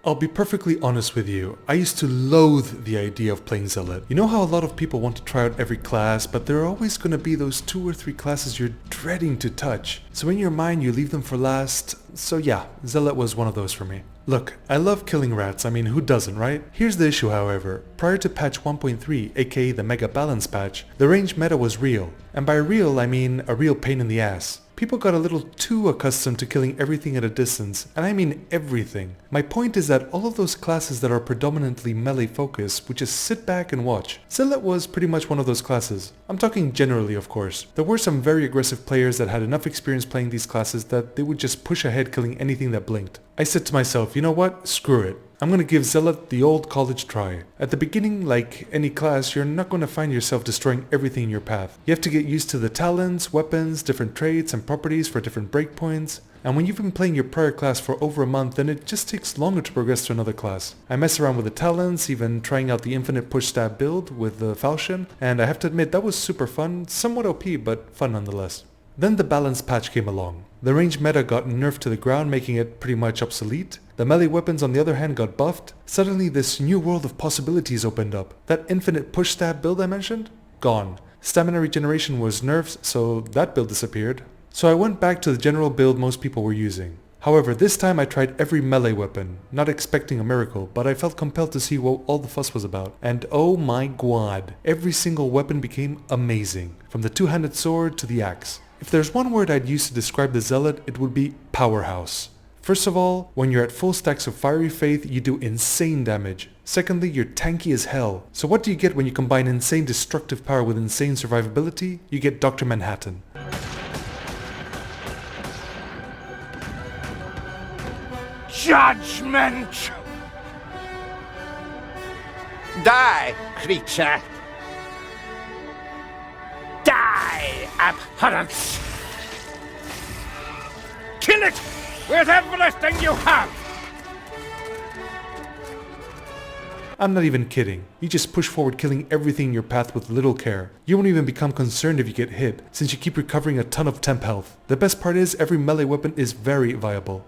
I'll be perfectly honest with you, I used to loathe the idea of playing Zealot. You know how a lot of people want to try out every class, but there are always going to be those 2 or 3 classes you're dreading to touch. So in your mind you leave them for last. So yeah, Zealot was one of those for me. Look, I love killing rats, I mean who doesn't, right? Here's the issue however, prior to patch 1.3, aka the Mega Balance patch, the range meta was real. And by real I mean a real pain in the ass. People got a little too accustomed to killing everything at a distance, and I mean everything. My point is that all of those classes that are predominantly melee focused would just sit back and watch. Zealot was pretty much one of those classes. I'm talking generally of course. There were some very aggressive players that had enough experience playing these classes that they would just push ahead killing anything that blinked. I said to myself, you know what, screw it. I'm gonna give Zealot the old college try. At the beginning, like any class, you're not gonna find yourself destroying everything in your path. You have to get used to the talents, weapons, different traits and properties for different breakpoints. And when you've been playing your prior class for over a month, then it just takes longer to progress to another class. I mess around with the talents, even trying out the infinite push stab build with the falchion, and I have to admit that was super fun, somewhat OP, but fun nonetheless. Then the balance patch came along. The range meta got nerfed to the ground, making it pretty much obsolete. The melee weapons on the other hand got buffed. Suddenly this new world of possibilities opened up. That infinite push stab build I mentioned? Gone. Stamina regeneration was nerfed, so that build disappeared. So I went back to the general build most people were using. However, this time I tried every melee weapon, not expecting a miracle, but I felt compelled to see what all the fuss was about. And oh my god, every single weapon became amazing. From the two-handed sword to the axe. If there's one word I'd use to describe the Zealot, it would be powerhouse. First of all, when you're at full stacks of Fiery Faith, you do insane damage. Secondly, you're tanky as hell. So what do you get when you combine insane destructive power with insane survivability? You get Dr. Manhattan. Judgment! Die, creature! Die, abhorrence! Kill it with everything you have! I'm not even kidding. You just push forward killing everything in your path with little care. You won't even become concerned if you get hit, since you keep recovering a ton of temp health. The best part is every melee weapon is very viable.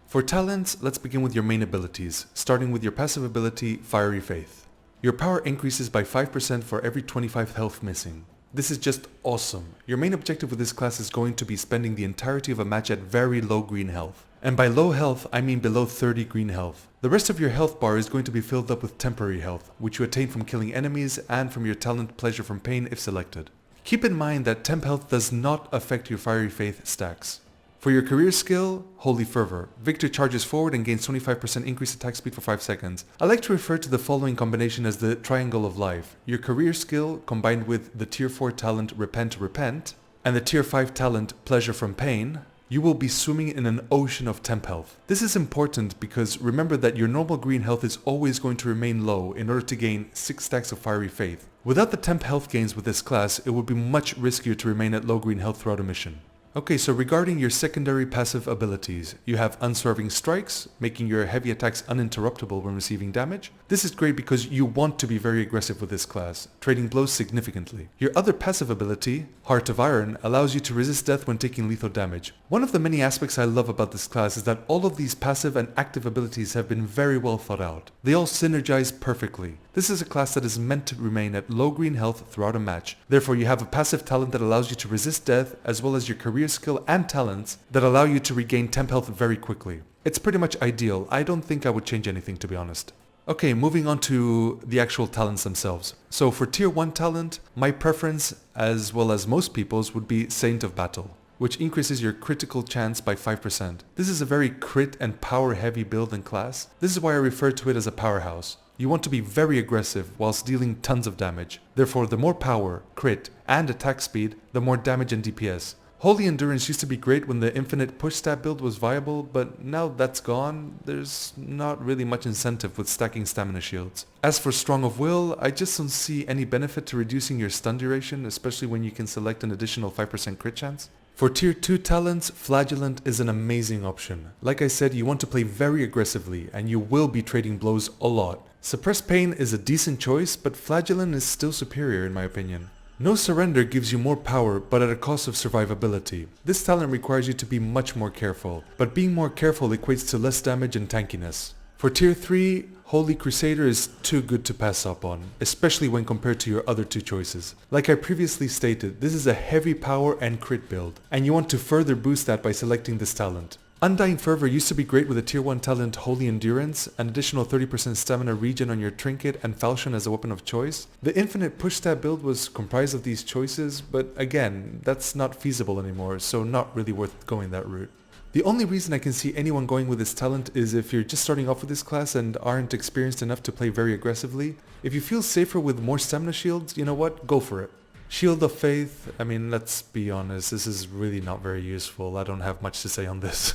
For talents, let's begin with your main abilities, starting with your passive ability, Fiery Faith. Your power increases by 5% for every 25 health missing. This is just awesome. Your main objective with this class is going to be spending the entirety of a match at very low green health. And by low health, I mean below 30 green health. The rest of your health bar is going to be filled up with temporary health, which you attain from killing enemies and from your talent Pleasure from Pain if selected. Keep in mind that temp health does not affect your Fiery Faith stacks. For your career skill, Holy Fervor, Victor charges forward and gains 25% increased attack speed for 5 seconds. I like to refer to the following combination as the Triangle of Life. Your career skill combined with the tier 4 talent Repent, and the tier 5 talent Pleasure from Pain, you will be swimming in an ocean of temp health. This is important because remember that your normal green health is always going to remain low in order to gain 6 stacks of Fiery Faith. Without the temp health gains with this class, it would be much riskier to remain at low green health throughout a mission. Okay, so regarding your secondary passive abilities, you have Unswerving Strikes, making your heavy attacks uninterruptible when receiving damage. This is great because you want to be very aggressive with this class, trading blows significantly. Your other passive ability, Heart of Iron, allows you to resist death when taking lethal damage. One of the many aspects I love about this class is that all of these passive and active abilities have been very well thought out. They all synergize perfectly. This is a class that is meant to remain at low green health throughout a match. Therefore, you have a passive talent that allows you to resist death, as well as your career skill and talents that allow you to regain temp health very quickly. It's pretty much ideal. I don't think I would change anything, to be honest. Okay, moving on to the actual talents themselves. So for tier 1 talent, my preference, as well as most people's, would be Saint of Battle, which increases your critical chance by 5%. This is a very crit and power heavy build and class. This is why I refer to it as a powerhouse. You want to be very aggressive whilst dealing tons of damage. Therefore, the more power, crit, and attack speed, the more damage and DPS. Holy Endurance used to be great when the infinite push stab build was viable, but now that's gone, there's not really much incentive with stacking stamina shields. As for Strong of Will, I just don't see any benefit to reducing your stun duration, especially when you can select an additional 5% crit chance. For tier 2 talents, Flagellant is an amazing option. Like I said, you want to play very aggressively and you will be trading blows a lot. Suppressed Pain is a decent choice, but Flagellant is still superior in my opinion. No Surrender gives you more power, but at a cost of survivability. This talent requires you to be much more careful, but being more careful equates to less damage and tankiness. For tier 3, Holy Crusader is too good to pass up on, especially when compared to your other two choices. Like I previously stated, this is a heavy power and crit build, and you want to further boost that by selecting this talent. Undying Fervor used to be great with a tier 1 talent Holy Endurance, an additional 30% stamina regen on your trinket and falchion as a weapon of choice. The infinite push stab build was comprised of these choices, but again, that's not feasible anymore, so not really worth going that route. The only reason I can see anyone going with this talent is if you're just starting off with this class and aren't experienced enough to play very aggressively. If you feel safer with more stamina shields, you know what, go for it. Shield of Faith, I mean, let's be honest, this is really not very useful. I don't have much to say on this.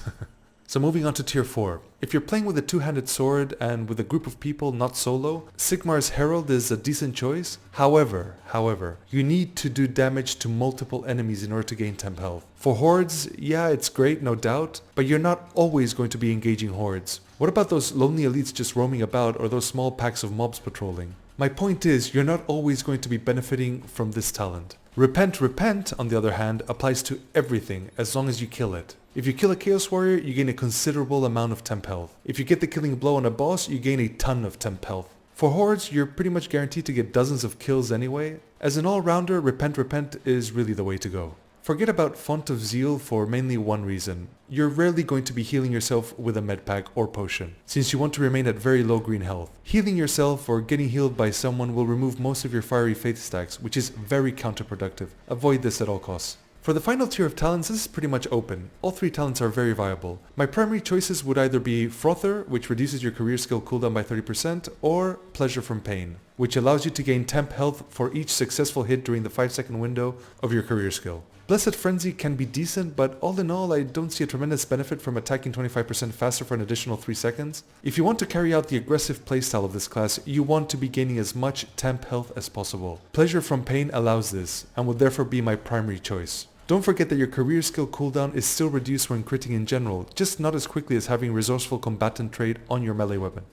So moving on to tier 4. If you're playing with a two-handed sword and with a group of people, not solo, Sigmar's Herald is a decent choice. However, you need to do damage to multiple enemies in order to gain temp health. For hordes, yeah, it's great, no doubt, but you're not always going to be engaging hordes. What about those lonely elites just roaming about or those small packs of mobs patrolling? My point is, you're not always going to be benefiting from this talent. Repent, on the other hand, applies to everything as long as you kill it. If you kill a Chaos Warrior, you gain a considerable amount of temp health. If you get the killing blow on a boss, you gain a ton of temp health. For hordes, you're pretty much guaranteed to get dozens of kills anyway. As an all-rounder, repent is really the way to go. Forget about Font of Zeal for mainly one reason. You're rarely going to be healing yourself with a medpack or potion, since you want to remain at very low green health. Healing yourself or getting healed by someone will remove most of your Fiery Faith stacks, which is very counterproductive. Avoid this at all costs. For the final tier of talents, this is pretty much open. All 3 talents are very viable. My primary choices would either be Frother, which reduces your career skill cooldown by 30%, or Pleasure from Pain, which allows you to gain temp health for each successful hit during the 5-second window of your career skill. Blessed Frenzy can be decent, but all in all I don't see a tremendous benefit from attacking 25% faster for an additional 3 seconds. If you want to carry out the aggressive playstyle of this class, you want to be gaining as much temp health as possible. Pleasure from Pain allows this, and would therefore be my primary choice. Don't forget that your career skill cooldown is still reduced when critting in general, just not as quickly as having Resourceful Combatant trait on your melee weapon.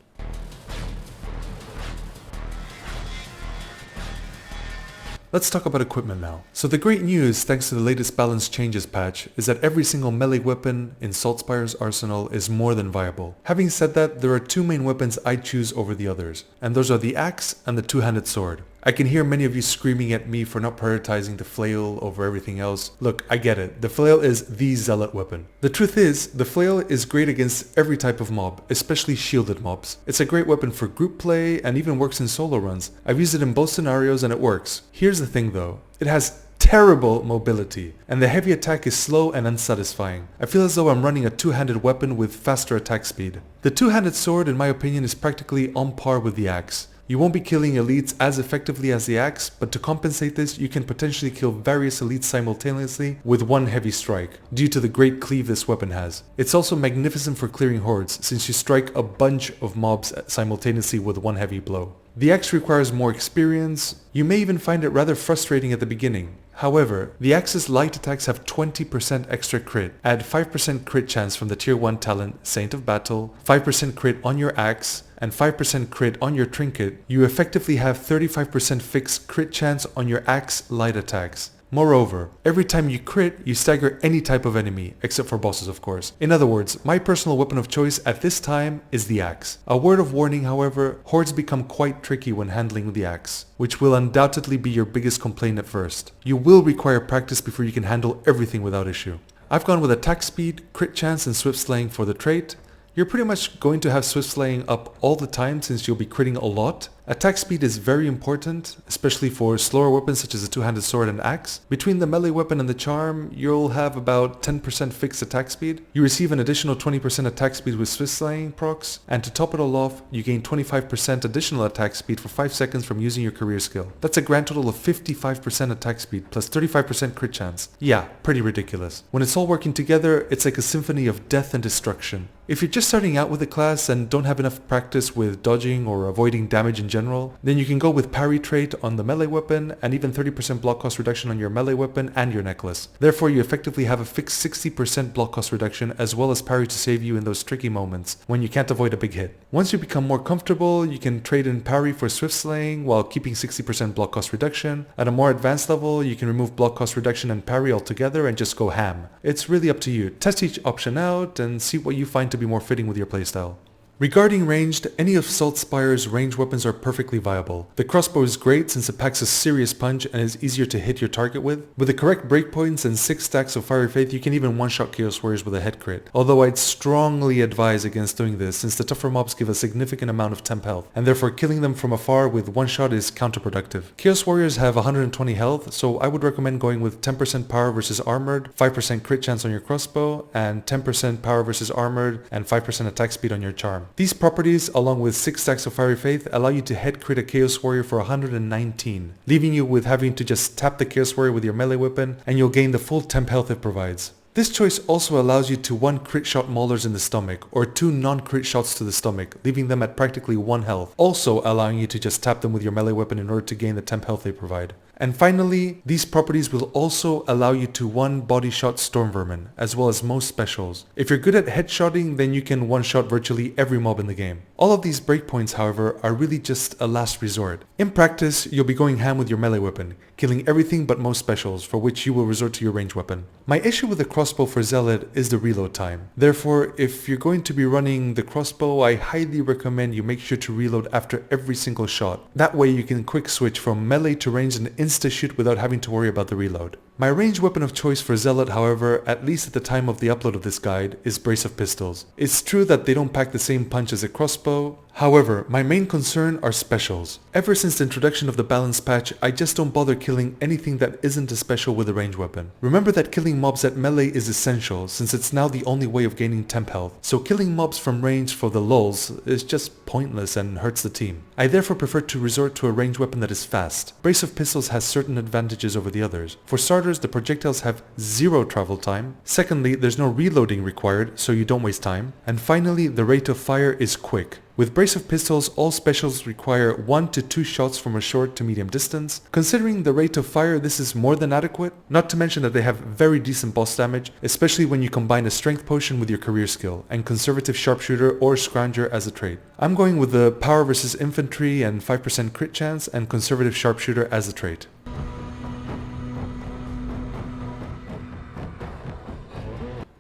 Let's talk about equipment now. So the great news, thanks to the latest balance changes patch, is that every single melee weapon in Saltspire's arsenal is more than viable. Having said that, there are 2 main weapons I choose over the others, and those are the axe and the two-handed sword. I can hear many of you screaming at me for not prioritizing the flail over everything else. Look, I get it. The flail is the Zealot weapon. The truth is, the flail is great against every type of mob, especially shielded mobs. It's a great weapon for group play and even works in solo runs. I've used it in both scenarios and it works. Here's the thing though. It has terrible mobility, and the heavy attack is slow and unsatisfying. I feel as though I'm running a two-handed weapon with faster attack speed. The two-handed sword, in my opinion, is practically on par with the axe. You won't be killing elites as effectively as the axe, but to compensate this, you can potentially kill various elites simultaneously with one heavy strike, due to the great cleave this weapon has. It's also magnificent for clearing hordes, since you strike a bunch of mobs simultaneously with one heavy blow. The axe requires more experience. You may even find it rather frustrating at the beginning. However, the axe's light attacks have 20% extra crit. Add 5% crit chance from the tier 1 talent Saint of Battle, 5% crit on your axe, and 5% crit on your trinket. You effectively have 35% fixed crit chance on your axe light attacks. Moreover, every time you crit, you stagger any type of enemy, except for bosses of course. In other words, my personal weapon of choice at this time is the axe. A word of warning however, hordes become quite tricky when handling the axe, which will undoubtedly be your biggest complaint at first. You will require practice before you can handle everything without issue. I've gone with attack speed, crit chance, and swift slaying for the trait. You're pretty much going to have swift slaying up all the time since you'll be critting a lot. Attack speed is very important, especially for slower weapons such as a two-handed sword and axe. Between the melee weapon and the charm, you'll have about 10% fixed attack speed. You receive an additional 20% attack speed with swift slaying procs, and to top it all off, you gain 25% additional attack speed for 5 seconds from using your career skill. That's a grand total of 55% attack speed plus 35% crit chance. Yeah, pretty ridiculous. When it's all working together, it's like a symphony of death and destruction. If you're just starting out with the class and don't have enough practice with dodging or avoiding damage in general, then you can go with parry trait on the melee weapon and even 30% block cost reduction on your melee weapon and your necklace. Therefore, you effectively have a fixed 60% block cost reduction as well as parry to save you in those tricky moments when you can't avoid a big hit. Once you become more comfortable, you can trade in parry for swift slaying while keeping 60% block cost reduction. At a more advanced level, you can remove block cost reduction and parry altogether and just go ham. It's really up to you. Test each option out and see what you find to be more fitting with your playstyle. Regarding ranged, any of Salt Spire's ranged weapons are perfectly viable. The crossbow is great since it packs a serious punch and is easier to hit your target with. With the correct breakpoints and 6 stacks of Fiery Faith, you can even one-shot Chaos Warriors with a head crit. Although I'd strongly advise against doing this since the tougher mobs give a significant amount of temp health, and therefore killing them from afar with one shot is counterproductive. Chaos Warriors have 120 health, so I would recommend going with 10% power versus armored, 5% crit chance on your crossbow, and 10% power versus armored, and 5% attack speed on your charm. These properties, along with 6 stacks of Fiery Faith, allow you to head crit a Chaos Warrior for 119, leaving you with having to just tap the Chaos Warrior with your melee weapon, and you'll gain the full temp health it provides. This choice also allows you to 1 crit shot maulers in the stomach, or 2 non-crit shots to the stomach, leaving them at practically 1 health, also allowing you to just tap them with your melee weapon in order to gain the temp health they provide. And finally, these properties will also allow you to 1 body shot Storm Vermin, as well as most specials. If you're good at headshotting, then you can one-shot virtually every mob in the game. All of these breakpoints, however, are really just a last resort. In practice, you'll be going ham with your melee weapon, killing everything but most specials, for which you will resort to your ranged weapon. My issue with the crossbow for Zealot is the reload time. Therefore, if you're going to be running the crossbow, I highly recommend you make sure to reload after every single shot. That way you can quick switch from melee to range and insta-shoot without having to worry about the reload. My ranged weapon of choice for Zealot, however, at least at the time of the upload of this guide, is Brace of Pistols. It's true that they don't pack the same punch as a crossbow. However, my main concern are specials. Ever since the introduction of the balance patch, I just don't bother killing anything that isn't a special with a ranged weapon. Remember that killing mobs at melee is essential, since it's now the only way of gaining temp health, so killing mobs from range for the lulz is just pointless and hurts the team. I therefore prefer to resort to a ranged weapon that is fast. Brace of Pistols has certain advantages over the others. For starters, the projectiles have 0 travel time. Secondly, there's no reloading required, so you don't waste time. And finally, the rate of fire is quick. With Brace of Pistols, all specials require 1 to 2 shots from a short to medium distance. Considering the rate of fire, this is more than adequate, not to mention that they have very decent boss damage, especially when you combine a strength potion with your career skill, and conservative sharpshooter or scrounger as a trait. I'm going with the power versus infantry and 5% crit chance and conservative sharpshooter as a trait.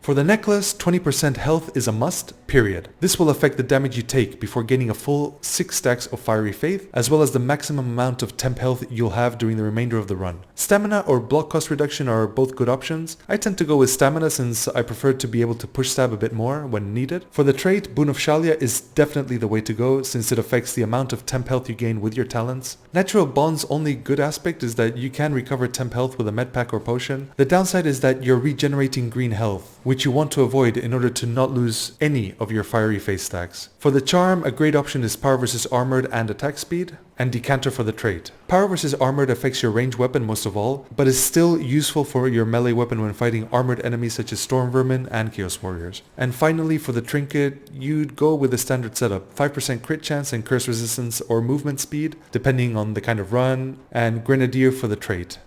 For the necklace, 20% health is a must, period. This will affect the damage you take before gaining a full 6 stacks of Fiery Faith, as well as the maximum amount of temp health you'll have during the remainder of the run. Stamina or block cost reduction are both good options. I tend to go with stamina since I prefer to be able to push stab a bit more when needed. For the trait, Boon of Shalia is definitely the way to go since it affects the amount of temp health you gain with your talents. Natural Bond's only good aspect is that you can recover temp health with a med pack or potion. The downside is that you're regenerating green health, which you want to avoid in order to not lose any of your Fiery Faith stacks. For the charm, a great option is power versus armored and attack speed, and decanter for the trait. Power versus armored affects your ranged weapon most of all, but is still useful for your melee weapon when fighting armored enemies such as Storm Vermin and Chaos Warriors. And finally, for the trinket, you'd go with the standard setup, 5% crit chance and curse resistance or movement speed, depending on the kind of run, and Grenadier for the trait.